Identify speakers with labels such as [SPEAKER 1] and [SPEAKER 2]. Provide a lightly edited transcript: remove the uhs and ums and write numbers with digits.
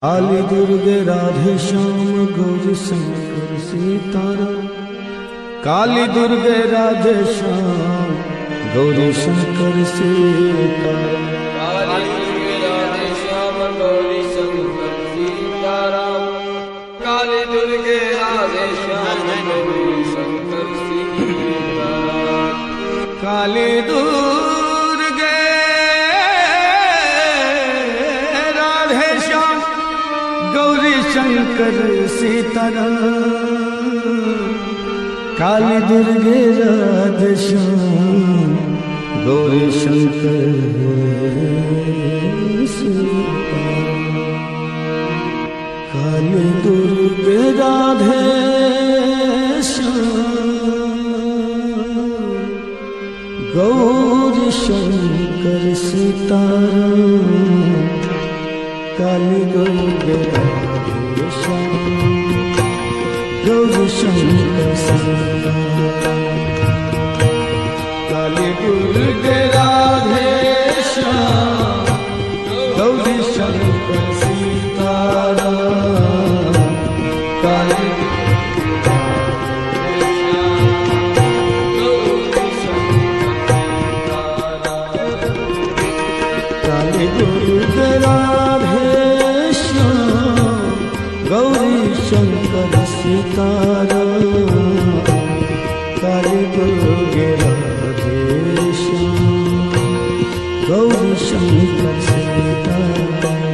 [SPEAKER 1] Kali Durge Radhe Shyam Gauri Shankar Sitaram. Kali Durge Radhe Shyam Gauri Shankar Sitaram.
[SPEAKER 2] Kali Durge Radhe Shyam Gauri Shankar Sitaram. Kali Durge Radhe Shyam Gauri Shankar Sitaram.
[SPEAKER 1] Kali Durge Radhe Shyam Gauri Shankar Sitaram. Kali Durge Radhe Shyam Gauri Shankar Sitaram. Kali Durge Radhe Shyam Gauri Shankar Sitaram. Kali Durge Radhe Shyam Gauri Shankar Sitaram. Kali Durge Radhe Shyam Gauri Shankar Sitaram. Kali Kali Durge Radhe Shyam Gauri Shankar Sitaram. Kali Durge Radhe Shyam Gauri Shankar Sitaram.